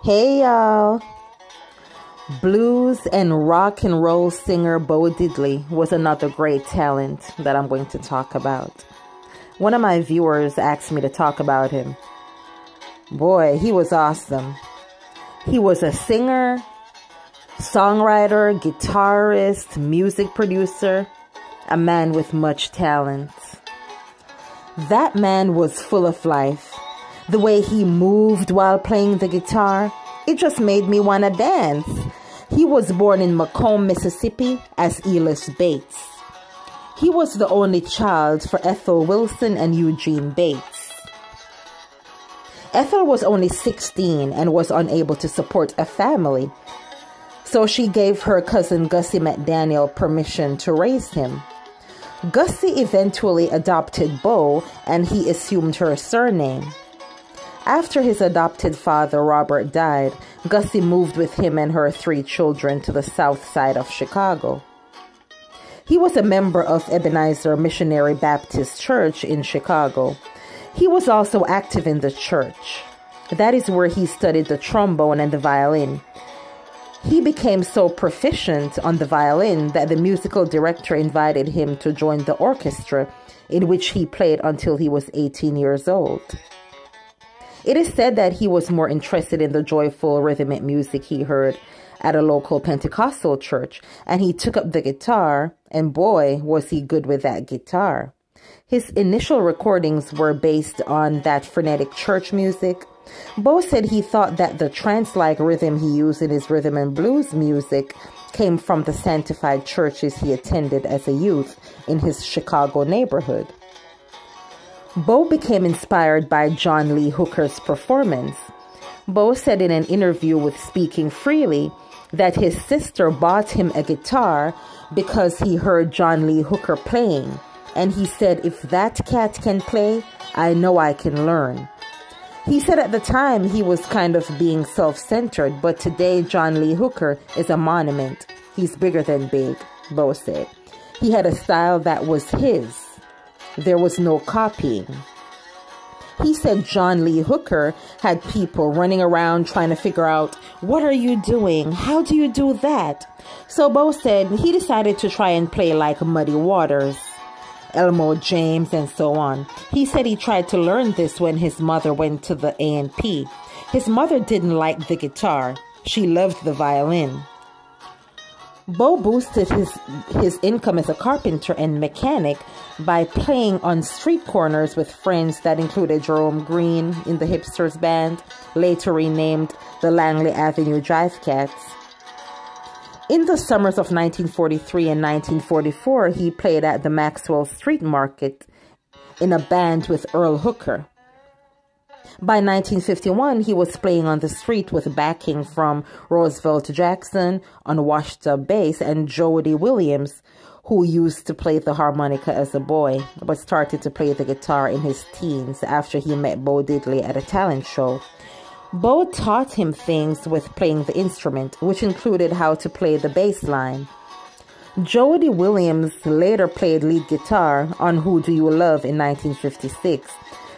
Hey y'all! Blues and rock and roll singer Bo Diddley was another great talent that I'm going to talk about. One of my viewers asked me to talk about him. Boy, he was awesome. He was a singer, songwriter, guitarist, music producer, a man with much talent. That man was full of life. The way he moved while playing the guitar, it just made me want to dance. He was born in Macomb, Mississippi as Elis Bates. He was the only child for Ethel Wilson and Eugene Bates. Ethel was only 16 and was unable to support a family, so she gave her cousin Gussie McDaniel permission to raise him. Gussie eventually adopted Bo and he assumed her surname. After his adopted father, Robert, died, Gussie moved with him and her 3 children to the south side of Chicago. He was a member of Ebenezer Missionary Baptist Church in Chicago. He was also active in the church. That is where he studied the trombone and the violin. He became so proficient on the violin that the musical director invited him to join the orchestra, in which he played until he was 18 years old. It is said that he was more interested in the joyful rhythmic music he heard at a local Pentecostal church, and he took up the guitar, and boy, was he good with that guitar. His initial recordings were based on that frenetic church music. Bo said he thought that the trance-like rhythm he used in his rhythm and blues music came from the sanctified churches he attended as a youth in his Chicago neighborhood. Bo became inspired by John Lee Hooker's performance. Bo said in an interview with Speaking Freely that his sister bought him a guitar because he heard John Lee Hooker playing, and he said, "If that cat can play, I know I can learn." He said at the time he was kind of being self-centered, but today John Lee Hooker is a monument. He's bigger than big, Bo said. He had a style that was his. There was no copying. He said John Lee Hooker had people running around trying to figure out, what are you doing? How do you do that? So Bo said he decided to try and play like Muddy Waters, Elmo James, and so on. He said he tried to learn this when his mother went to the A&P. His mother didn't like the guitar. She loved the violin. Bo boosted his income as a carpenter and mechanic by playing on street corners with friends that included Jerome Green in the Hipsters Band, later renamed the Langley Avenue Jive Cats. In the summers of 1943 and 1944, he played at the Maxwell Street Market in a band with Earl Hooker. By 1951, he was playing on the street with backing from Roosevelt Jackson on washed-up bass and Jody Williams, who used to play the harmonica as a boy, but started to play the guitar in his teens after he met Bo Diddley at a talent show. Bo taught him things with playing the instrument, which included how to play the bass line. Jody Williams later played lead guitar on Who Do You Love in 1956.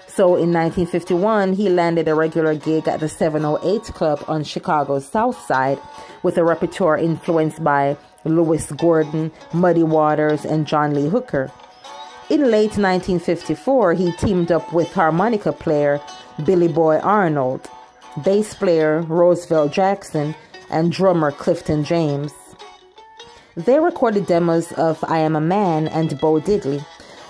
So in 1951, he landed a regular gig at the 708 Club on Chicago's South Side with a repertoire influenced by Louis Gordon, Muddy Waters, and John Lee Hooker. In late 1954, he teamed up with harmonica player Billy Boy Arnold, bass player Roosevelt Jackson, and drummer Clifton James. They recorded demos of I Am a Man and Bo Diddley.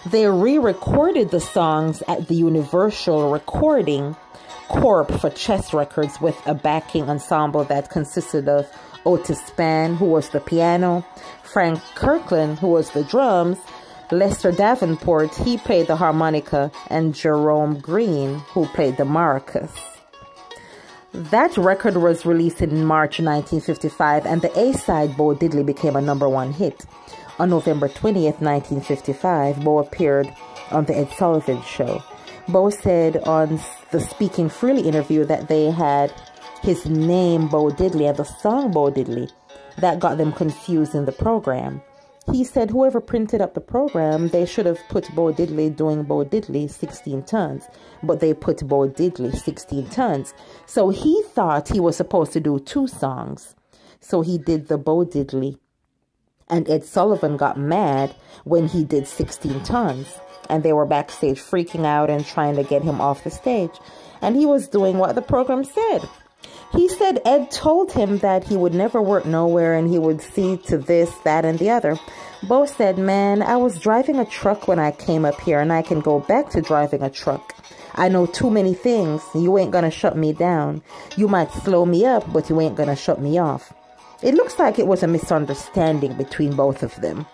They re-recorded the songs at the Universal Recording Corp for Chess Records with a backing ensemble that consisted of Otis Spann, who was the piano, Frank Kirkland, who was the drums, Lester Davenport, he played the harmonica, and Jerome Green, who played the maracas. That record was released in March 1955, and the A-side Bo Diddley became a #1 hit. On November 20th, 1955, Bo appeared on The Ed Sullivan Show. Bo said on the Speaking Freely interview that they had his name Bo Diddley and the song Bo Diddley. That got them confused in the program. He said whoever printed up the program, they should have put Bo Diddley doing Bo Diddley 16 tons. But they put Bo Diddley 16 tons. So he thought he was supposed to do 2 songs. So he did the Bo Diddley. And Ed Sullivan got mad when he did 16 tons. And they were backstage freaking out and trying to get him off the stage. And he was doing what the program said. He said Ed told him that he would never work nowhere and he would see to this, that, and the other. Bo said, man, I was driving a truck when I came up here and I can go back to driving a truck. I know too many things. You ain't gonna shut me down. You might slow me up, but you ain't gonna shut me off. It looks like it was a misunderstanding between both of them.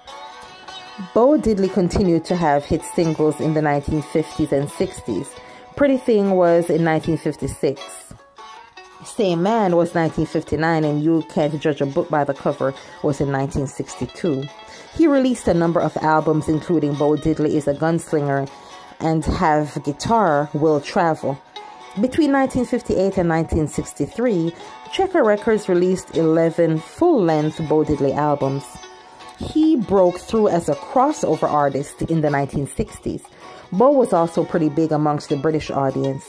Bo Diddley continued to have hit singles in the 1950s and 60s. Pretty Thing was in 1956. Same Man was 1959, and You Can't Judge a Book by the Cover was in 1962. He released a number of albums, including Bo Diddley is a Gunslinger and Have Guitar Will Travel. Between 1958 and 1963, Checker Records released 11 full-length Bo Diddley albums. He broke through as a crossover artist in the 1960s. Bo was also pretty big amongst the British audience.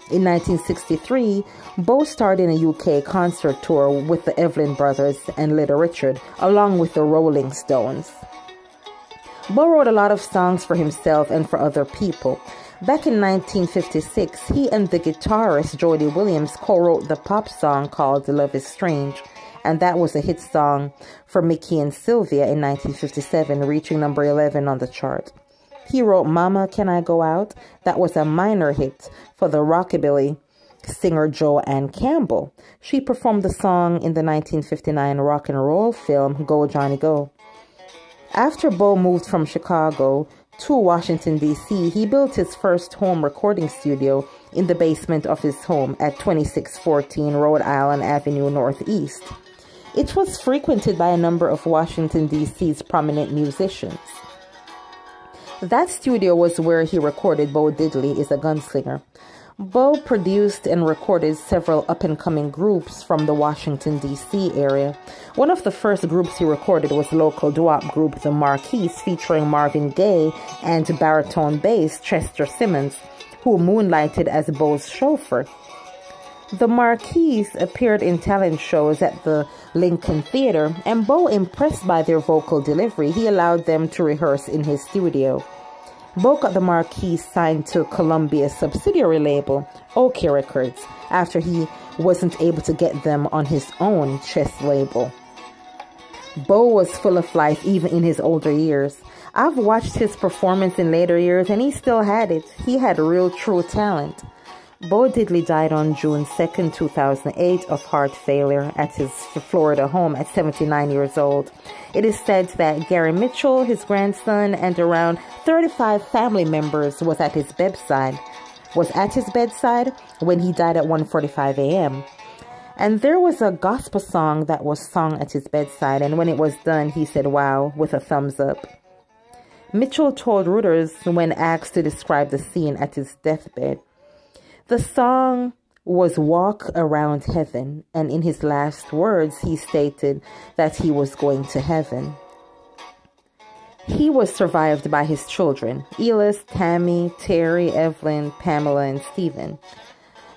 In 1963, Bo starred in a UK concert tour with the Evelyn Brothers and Little Richard, along with the Rolling Stones. Bo wrote a lot of songs for himself and for other people. Back in 1956, he and the guitarist Jody Williams co-wrote the pop song called Love is Strange, and that was a hit song for Mickey and Sylvia in 1957, reaching number 11 on the chart. He wrote Mama, Can I Go Out? That was a minor hit for the rockabilly singer Joanne Campbell. She performed the song in the 1959 rock and roll film Go Johnny Go. After Bo moved from Chicago to Washington, D.C., he built his first home recording studio in the basement of his home at 2614 Rhode Island Avenue Northeast. It was frequented by a number of Washington, D.C.'s prominent musicians. That studio was where he recorded Bo Diddley is a Gunslinger. Bo produced and recorded several up-and-coming groups from the Washington, D.C. area. One of the first groups he recorded was local doo-wop group The Marquis, featuring Marvin Gaye and baritone bass Chester Simmons, who moonlighted as Bo's chauffeur. The Marquis appeared in talent shows at the Lincoln Theater, and Bo, impressed by their vocal delivery, he allowed them to rehearse in his studio. Bo got the Marquis signed to Columbia's subsidiary label, OK Records, after he wasn't able to get them on his own chess label. Bo was full of life even in his older years. I've watched his performance in later years and he still had it. He had real true talent. Bo Diddley died on June 2nd, 2008 of heart failure at his Florida home at 79 years old. It is said that Gary Mitchell, his grandson, and around 35 family members was at his bedside when he died at 1:45 a.m. And there was a gospel song that was sung at his bedside, and when it was done, he said, "Wow," with a thumbs up. Mitchell told Reuters when asked to describe the scene at his deathbed. The song was Walk Around Heaven, and in his last words, he stated that he was going to heaven. He was survived by his children, Elis, Tammy, Terry, Evelyn, Pamela, and Stephen.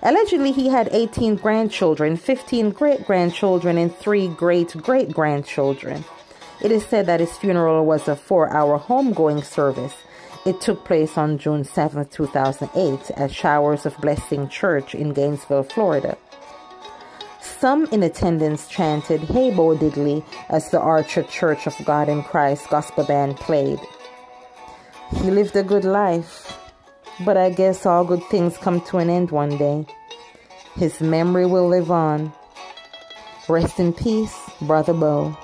Allegedly, he had 18 grandchildren, 15 great-grandchildren, and 3 great-great-grandchildren. It is said that his funeral was a 4-hour homegoing service. It took place on June 7, 2008 at Showers of Blessing Church in Gainesville, Florida. Some in attendance chanted, "Hey Bo Diddley," as the Archer Church of God in Christ gospel band played. He lived a good life, but I guess all good things come to an end one day. His memory will live on. Rest in peace, Brother Bo.